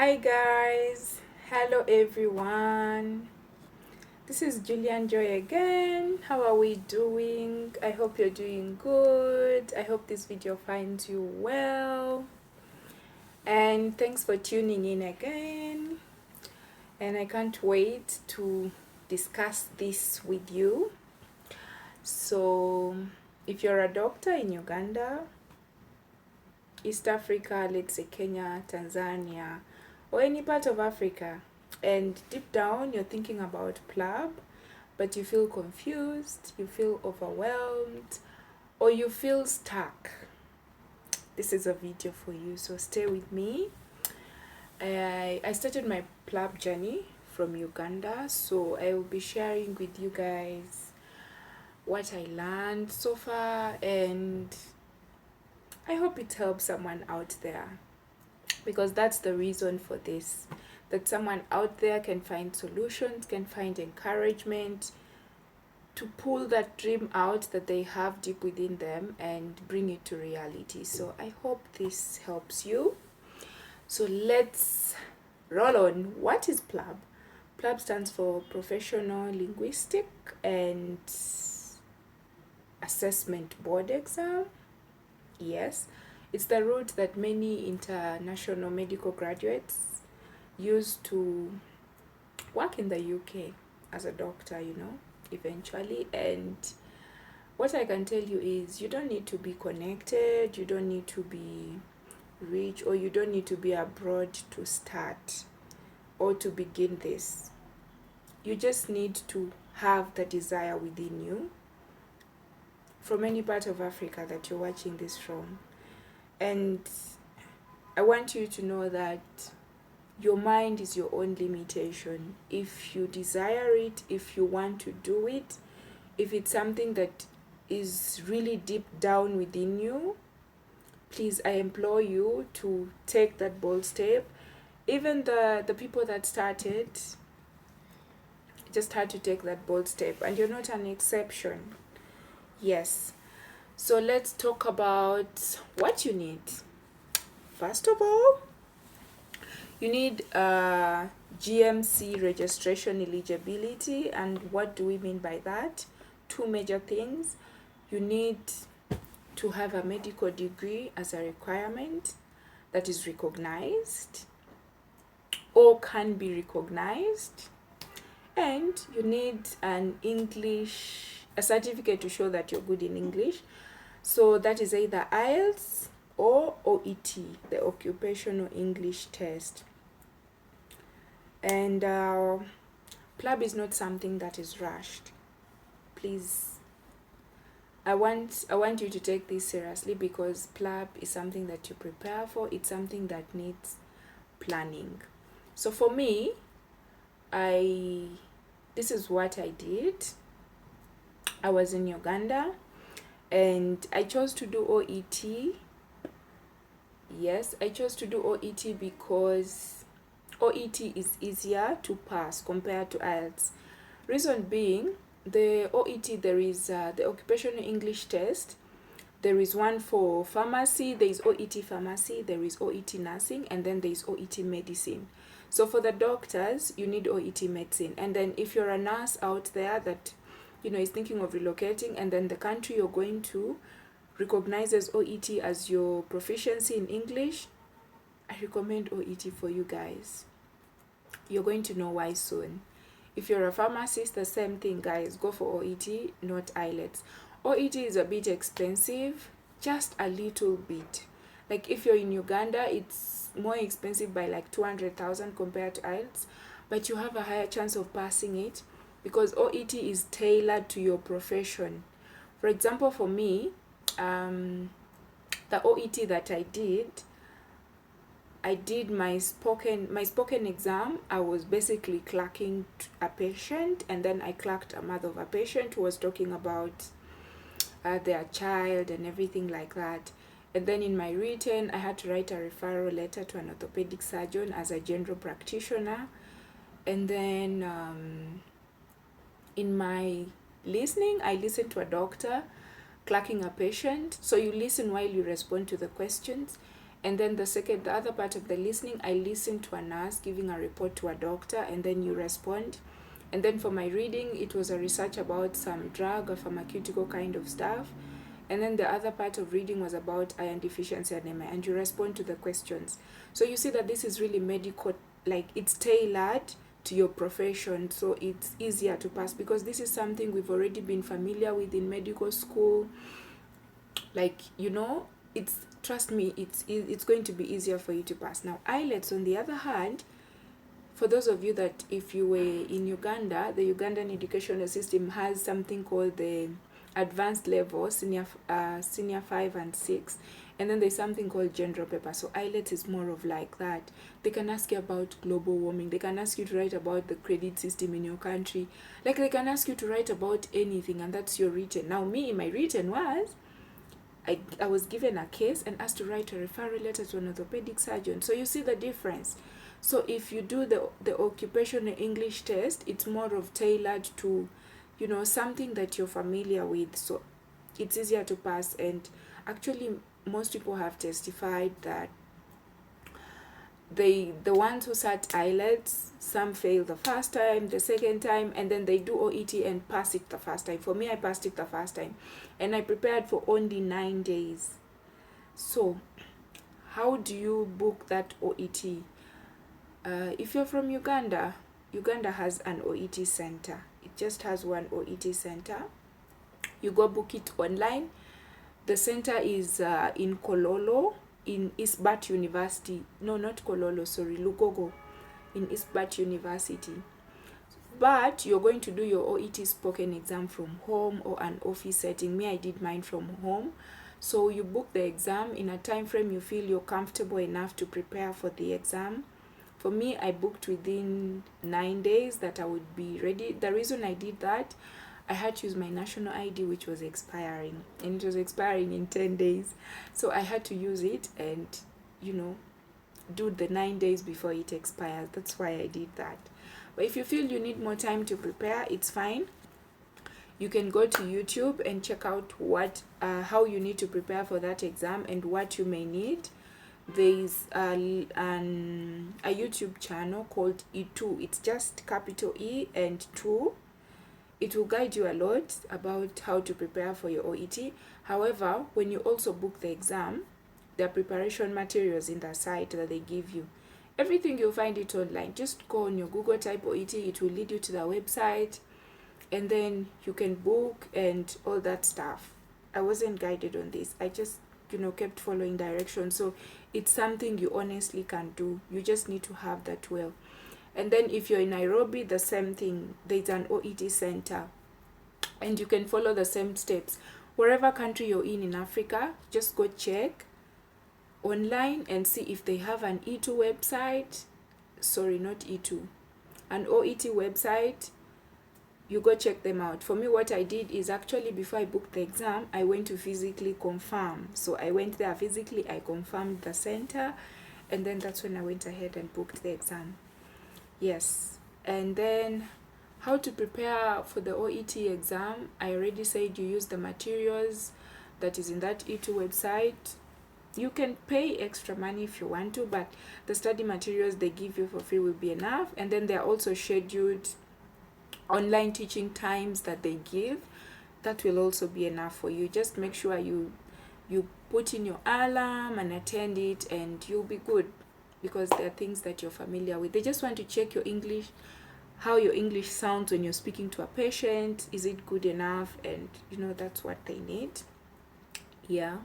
Hi guys, hello everyone. This is Julian Joy again. How are we doing? I hope you're doing good. I hope this video finds you well. And thanks for tuning in again. And I can't wait to discuss this with you. So, if you're a doctor in Uganda, East Africa, let's say Kenya, Tanzania, or any part of Africa, and deep down you're thinking about PLAB, but you feel confused, you feel overwhelmed, or you feel stuck, this is a video for you. So stay with me. I started my PLAB journey from Uganda, so I will be sharing with you guys what I learned so far, and I hope it helps someone out there, because that's the reason for this, that someone out there can find solutions, can find encouragement to pull that dream out that they have deep within them and bring it to reality. So I hope this helps you. So let's roll on. What is PLAB? PLAB stands for Professional Linguistic and Assessment Board Exam. Yes, it's the route that many international medical graduates use to work in the UK as a doctor, eventually. And what I can tell you is you don't need to be connected, you don't need to be rich, or you don't need to be abroad to start or to begin this. You just need to have the desire within you, from any part of Africa that you're watching this from. And I want you to know that your mind is your own limitation. If you desire it, if you want to do it, if it's something that is really deep down within you, please, I implore you to take that bold step. Even the people that started just had to take that bold step, and you're not an exception. Yes. So let's talk about what you need. First of all, you need GMC registration eligibility. And what do we mean by that? Two major things. You need to have a medical degree as a requirement that is recognized or can be recognized. And you need a certificate to show that you're good in English. So that is either IELTS or OET, the Occupational English Test. And PLAB is not something that is rushed. Please, I want you to take this seriously, because PLAB is something that you prepare for. It's something that needs planning. So for me, this is what I did. I was in Uganda and I chose to do OET. Yes, I chose to do OET because OET is easier to pass compared to IELTS. Reason being, the OET, there is the Occupational English Test. There is one for pharmacy, there is OET pharmacy, there is OET nursing, and then there is OET medicine. So for the doctors, you need OET medicine. And then if you're a nurse out there that is thinking of relocating, and then the country you're going to recognizes OET as your proficiency in English, I recommend OET for you guys. You're going to know why soon. If you're a pharmacist, the same thing, guys. Go for OET, not IELTS. OET is a bit expensive, just a little bit. Like if you're in Uganda, it's more expensive by like 200,000 compared to IELTS, but you have a higher chance of passing it because OET is tailored to your profession. For example, for me, the OET that I did my spoken exam. I was basically clerking a patient, and then I clerked a mother of a patient who was talking about their child and everything like that. And then in my written, I had to write a referral letter to an orthopedic surgeon as a general practitioner. And then in my listening, I listened to a doctor clerking a patient. So you listen while you respond to the questions. And then the other part of the listening, I listen to a nurse giving a report to a doctor, and then you respond. And then for my reading, it was a research about some drug or pharmaceutical kind of stuff. And then the other part of reading was about iron deficiency anemia, and you respond to the questions. So you see that this is really medical, like it's tailored to your profession, so it's easier to pass, because this is something we've already been familiar with in medical school. Like, you know, it's, trust me, it's going to be easier for you to pass. Now IELTS, on the other hand, for those of you that, if you were in Uganda, the Ugandan educational system has something called the advanced level, senior 5 and 6, and then there's something called general paper. So IELTS is more of like that. They can ask you about global warming, they can ask you to write about the credit system in your country, like they can ask you to write about anything, and that's your written. Now me, my written was, I was given a case and asked to write a referral letter to an orthopedic surgeon. So you see the difference. So if you do the occupational English test, it's more of tailored to, you know, something that you're familiar with. So it's easier to pass. And actually, most people have testified that the ones who sat IELTS, some fail the first time, the second time, and then they do OET and pass it the first time. For me, I passed it the first time, and I prepared for only 9 days. So how do you book that OET? If you're from Uganda, Uganda has an OET center. It just has one OET center. You go book it online. The center is in Kololo, in Eastbat University. No, not Kololo, sorry, Lugogo, in Eastbat University. But you're going to do your OET spoken exam from home or an office setting. Me, I did mine from home. So you book the exam in a time frame you feel you're comfortable enough to prepare for the exam. For me, I booked within 9 days that I would be ready. The reason I did that, I had to use my national ID, which was expiring, and it was expiring in 10 days. So I had to use it and, you know, do the 9 days before it expires. That's why I did that. But if you feel you need more time to prepare, it's fine. You can go to YouTube and check out what how you need to prepare for that exam and what you may need. There's a YouTube channel called E2. It's just capital E and 2. It will guide you a lot about how to prepare for your OET. However, when you also book the exam, there are preparation materials in the site that they give you. Everything you'll find it online. Just go on your Google, type OET, it will lead you to the website, and then you can book and all that stuff. I wasn't guided on this. I just, you know, kept following directions. So it's something you honestly can do. You just need to have that will. And then if you're in Nairobi, the same thing. There's an OET center, and you can follow the same steps. Wherever country you're in Africa, just go check online and see if they have an E2 website. Sorry, not E2. An OET website. You go check them out. For me, what I did is, actually before I booked the exam, I went to physically confirm. So I went there physically, I confirmed the center, and then that's when I went ahead and booked the exam. Yes. And then how to prepare for the OET exam. I already said you use the materials that is in that E2 website. You can pay extra money if you want to, but the study materials they give you for free will be enough. And then there are also scheduled online teaching times that they give. That will also be enough for you. Just make sure you put in your alarm and attend it, and you'll be good, because there are things that you're familiar with. They just want to check your English, how your English sounds when you're speaking to a patient. Is it good enough? And, you know, that's what they need. Yeah.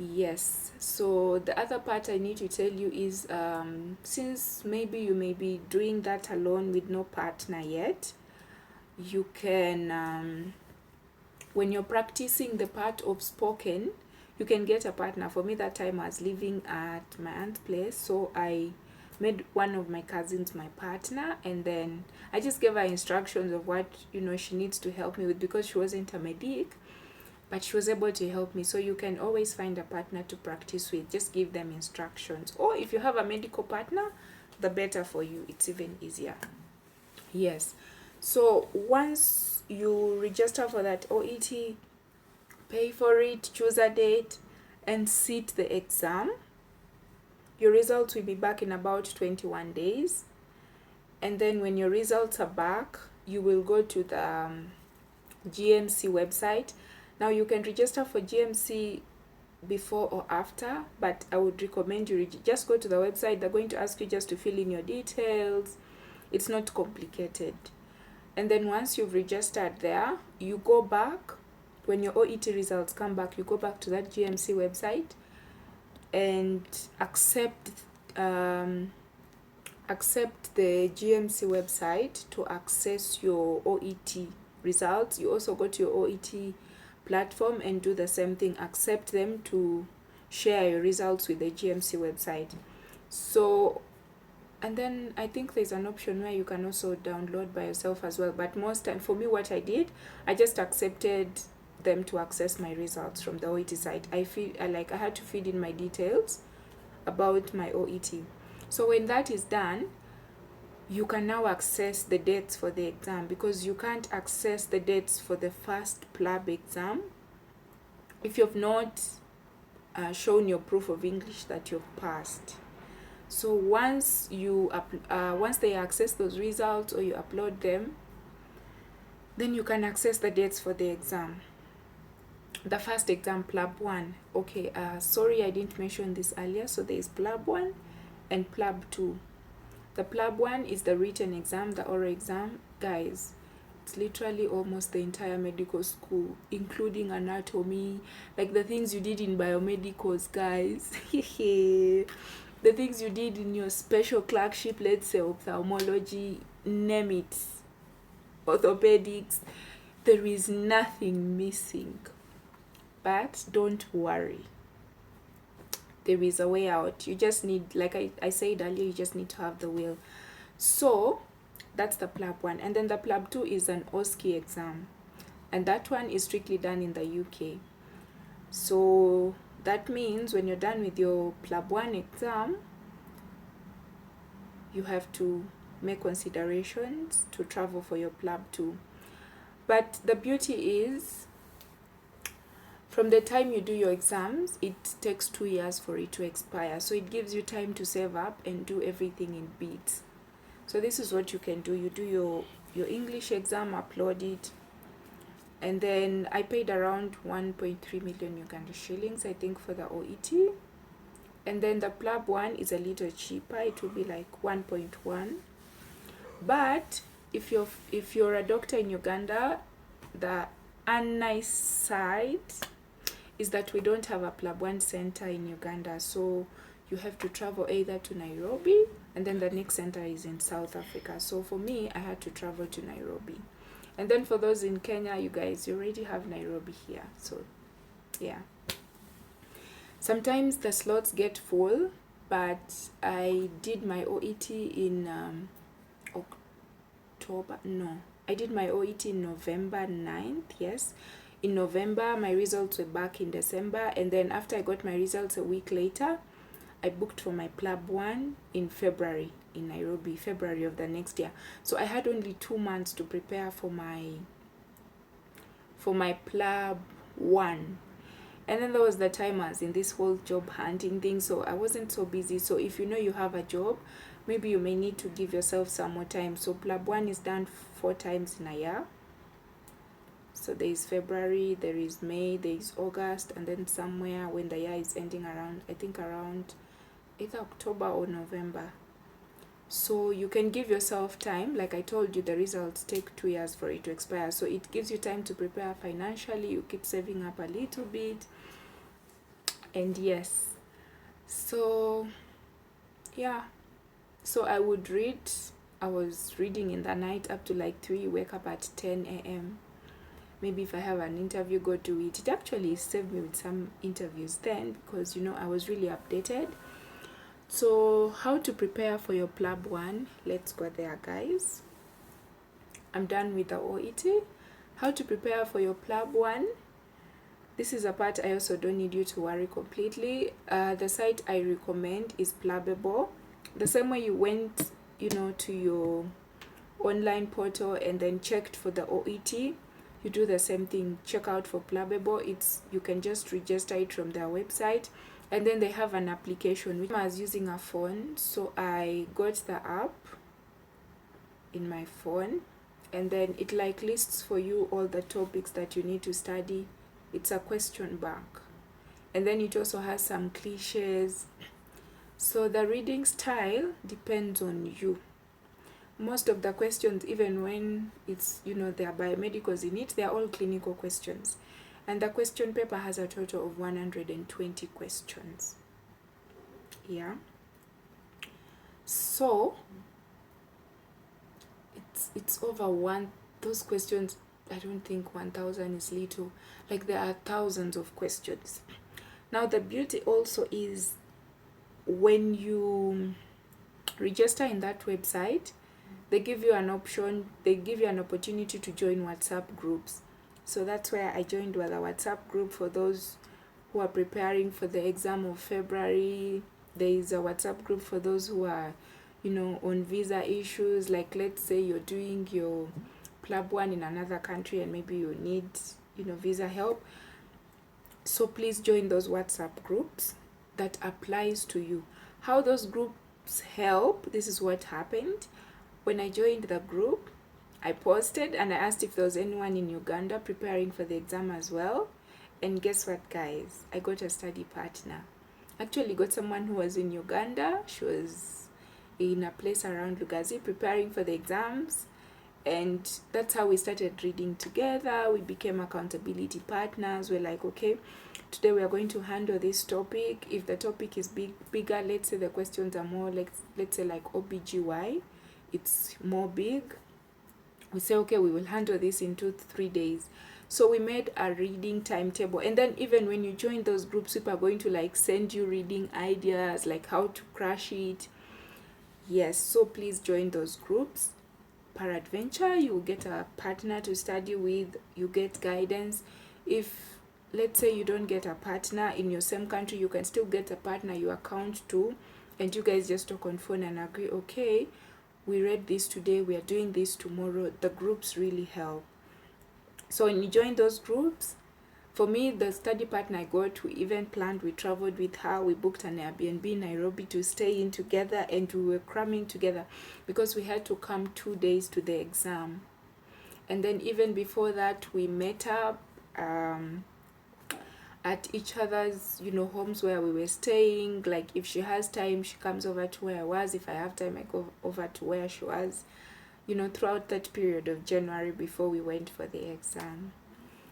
Yes. So the other part I need to tell you is, since maybe you may be doing that alone with no partner yet, you can, when you're practicing the part of spoken, you can get a partner. For me, that time I was living at my aunt's place, so I made one of my cousins my partner, and then I just gave her instructions of what, you know, she needs to help me with, because she wasn't a medic, but she was able to help me. So you can always find a partner to practice with. Just give them instructions, or if you have a medical partner, the better for you. It's even easier. Yes. So once you register for that OET, pay for it, choose a date, and sit the exam. Your results will be back in about 21 days. And then when your results are back, you will go to the GMC website. Now you can register for GMC before or after, but I would recommend you just go to the website. They're going to ask you just to fill in your details. It's not complicated. And then once you've registered there, you go back. When your OET results come back, you go back to that GMC website and accept the GMC website to access your OET results. You also go to your OET platform and do the same thing, accept them to share your results with the GMC website. So, and then I think there's an option where you can also download by yourself as well, but most time for me, what I did, I just accepted them to access my results from the OET site. I had to feed in my details about my OET. So when that is done, you can now access the dates for the exam, because you can't access the dates for the first PLAB exam if you've not shown your proof of English that you've passed. So once they access those results or you upload them, then you can access the dates for the exam. The first exam, PLAB 1. Okay, sorry I didn't mention this earlier. So there is PLAB 1 and PLAB 2. The PLAB 1 is the written exam, the oral exam. Guys, it's literally almost the entire medical school, including anatomy, like the things you did in biomedicals, guys. The things you did in your special clerkship, let's say ophthalmology, name it, orthopedics, there is nothing missing. But don't worry, there is a way out. You just need, like I said earlier, you just need to have the will. So that's the PLAB 1. And then the PLAB 2 is an OSCE exam, and that one is strictly done in the UK. So that means when you're done with your PLAB 1 exam, you have to make considerations to travel for your PLAB 2. But the beauty is, from the time you do your exams, it takes 2 years for it to expire. So it gives you time to save up and do everything in bits. So this is what you can do. You do your English exam, upload it, and then I paid around 1.3 million Uganda shillings, I think, for the OET. And then the PLAB 1 is a little cheaper. It will be like 1.1. But if you're a doctor in Uganda, the unnice side is that we don't have a PLAB 1 center in Uganda. So you have to travel either to Nairobi, and then the next center is in South Africa. So for me, I had to travel to Nairobi. And then for those in Kenya, you guys, you already have Nairobi here. So yeah, sometimes the slots get full, but I did my OET in I did my OET in November 9th, yes. In November, my results were back in December, and then after I got my results a week later, I booked for my PLAB 1 in February in Nairobi, February of the next year. So I had only 2 months to prepare for my PLAB 1. And then there was the time I was in this whole job hunting thing, so I wasn't so busy. So if you know you have a job, maybe you may need to give yourself some more time. So PLAB 1 is done 4 times in a year. So there is February, there is May, there is August, and then somewhere when the year is ending around, I think around either October or November. So you can give yourself time. Like I told you, the results take 2 years for it to expire. So it gives you time to prepare financially. You keep saving up a little bit. And yes, so yeah, so I would read. I was reading in the night up to like 3, wake up at 10 a.m. Maybe if I have an interview, go to it. It actually saved me with some interviews then, because, you know, I was really updated. So how to prepare for your PLAB 1? Let's go there, guys. I'm done with the OET. How to prepare for your PLAB 1? This is a part I also don't need you to worry completely. The site I recommend is PLABable. The same way you went, you know, to your online portal and then checked for the OET, you you do the same thing. Check out for PLAB. You can just register it from their website, and then they have an application which I was using a phone, so I got the app in my phone, and then it like lists for you all the topics that you need to study. It's a question bank, and then it also has some cliches. So the reading style depends on you. Most of the questions, even when it's, there are biomedicals in it, they're all clinical questions. And the question paper has a total of 120 questions. Yeah. So it's over those questions. I don't think 1,000 is little. Like, there are thousands of questions. Now the beauty also is when you register in that website, they give you an opportunity to join WhatsApp groups. So that's where I joined with a WhatsApp group for those who are preparing for the exam of February. There is a WhatsApp group for those who are, on visa issues. Like, let's say you're doing your PLAB 1 in another country and maybe you need, visa help. So please join those WhatsApp groups. That applies to you. How those groups help, this is what happened. When I joined the group, I posted and I asked if there was anyone in Uganda preparing for the exam as well. And guess what, guys? I got a study partner. Actually got someone who was in Uganda. She was in a place around Lugazi preparing for the exams. And that's how we started reading together. We became accountability partners. We're like, okay, today we are going to handle this topic. If the topic is bigger, let's say the questions are more like, let's say like OBGY, it's more big. We say, okay, we will handle this in 2-3 days. So we made a reading timetable. And then even when you join those groups, people are going to like send you reading ideas, like how to crash it. Yes, so please join those groups. Peradventure, you will get a partner to study with, you get guidance. If, let's say, you don't get a partner in your same country, you can still get a partner you account to, and you guys just talk on phone and agree, okay, we read this today, we are doing this tomorrow. The groups really help. So when you join those groups, for me, the study partner I got, we even planned, we traveled with her, we booked an Airbnb in Nairobi to stay in together, and we were cramming together because we had to come 2 days to the exam. And then even before that, we met up at each other's, homes where we were staying. Like, if she has time, she comes over to where I was. If I have time, I go over to where she was, throughout that period of January before we went for the exam.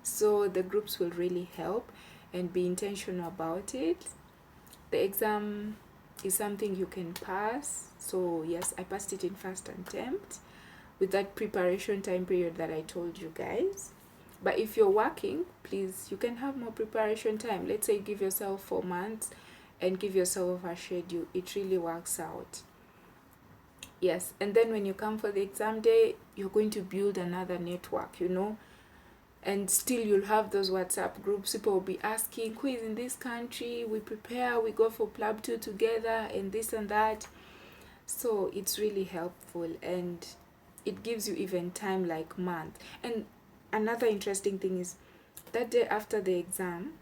So the groups will really help, and be intentional about it. The exam is something you can pass. So yes, I passed it in first attempt with that preparation time period that I told you guys. But if you're working, please, you can have more preparation time. Let's say give yourself 4 months and give yourself a schedule. It really works out. Yes, and then when you come for the exam day, you're going to build another network, and still you'll have those WhatsApp groups. People will be asking, who is in this country? We prepare, we go for PLAB 2 together, and this and that. So it's really helpful, and it gives you even time, like month. And another interesting thing is that day after the exam,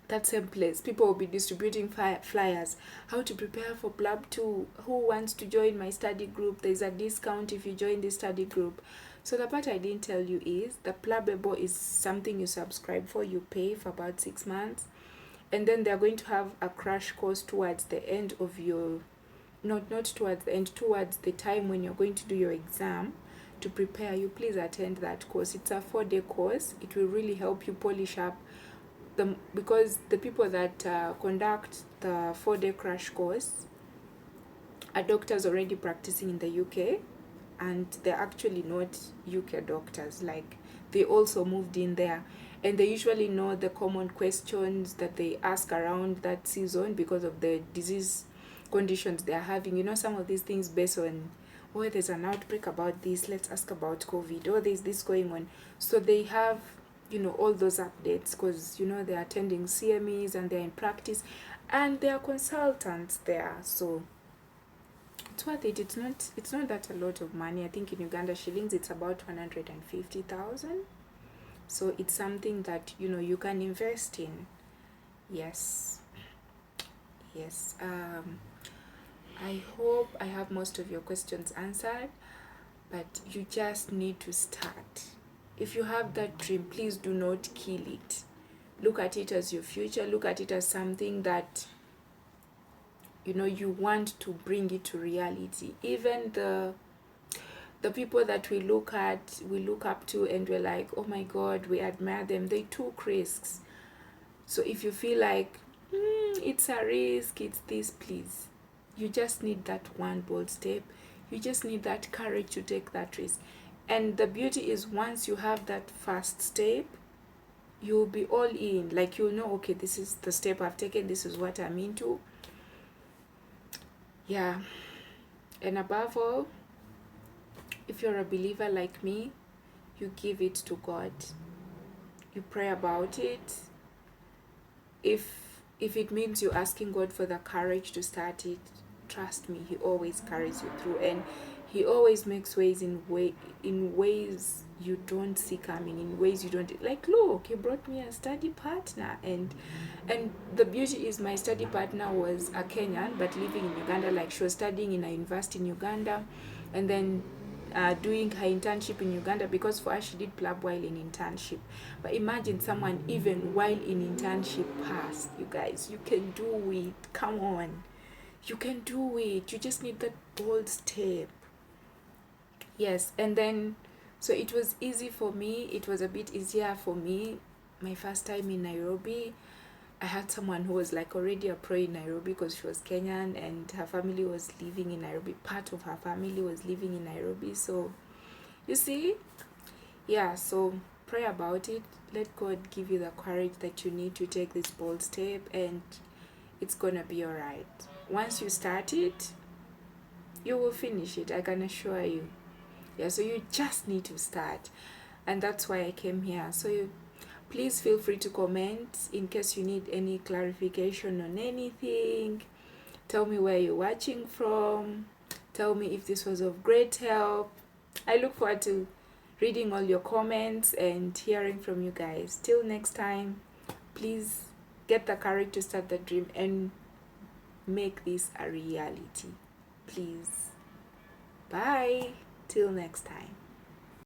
that same place, people will be distributing flyers, how to prepare for PLAB 2, who wants to join my study group, there's a discount if you join the study group. So the part I didn't tell you is the PLAB is something you subscribe for, you pay for about 6 months, and then they're going to have a crash course towards the end of your, not towards the end, towards the time when you're going to do your exam to prepare you. Please attend that course. It's a 4-day course. It will really help you polish up because the people that conduct the 4-day crash course are doctors already practicing in the UK, and they're actually not UK doctors. Like, they also moved in there, and they usually know the common questions that they ask around that season because of the disease conditions they're having. Some of these things based on, oh, there's an outbreak about this, let's ask about COVID, oh, there's this going on. So they have all those updates because they're attending CMEs and they're in practice and they're consultants there. So it's worth it. It's not that a lot of money. I think in Uganda shillings it's about 150,000. So it's something that you can invest in. Yes. Yes. I hope I have most of your questions answered, but you just need to start. If you have that dream, please do not kill it. Look at it as your future. Look at it as something that you want to bring it to reality. Even the people that we look up to, and we're like, oh my god, we admire them, they took risks. So if you feel like it's a risk, it's this, please, you just need that one bold step. You just need that courage to take that risk. And the beauty is, once you have that first step, you'll be all in. Like, you'll know, okay, this is the step I've taken, this is what I'm into. Yeah. And above all, if you're a believer like me, you give it to God. You pray about it. If it means you asking God for the courage to start it, trust me, he always carries you through, and he always makes ways in ways you don't see coming, in ways you don't like. Look, he brought me a study partner, and the beauty is, my study partner was a Kenyan but living in Uganda. Like, she was studying in a university in Uganda, and then doing her internship in Uganda, because for her she did PLAB while in internship. But imagine someone even while in internship passed. You guys, you can do it. Come on, you can do it. You just need that bold step. Yes. And then, so it was easy for me. It was a bit easier for me my first time in Nairobi. I had someone who was like already a pro in Nairobi, because she was Kenyan and her family was living in Nairobi. Part of her family was living in Nairobi. So you see, yeah, so pray about it. Let God give you the courage that you need to take this bold step, and it's gonna be all right. Once you start it, you will finish it, I can assure you. Yeah, so you just need to start, and that's why I came here. So please feel free to comment in case you need any clarification on anything. Tell me where you're watching from. Tell me if this was of great help. I look forward to reading all your comments and hearing from you guys. Till next time, please get the courage to start the dream and make this a reality. Please. Bye. Till next time.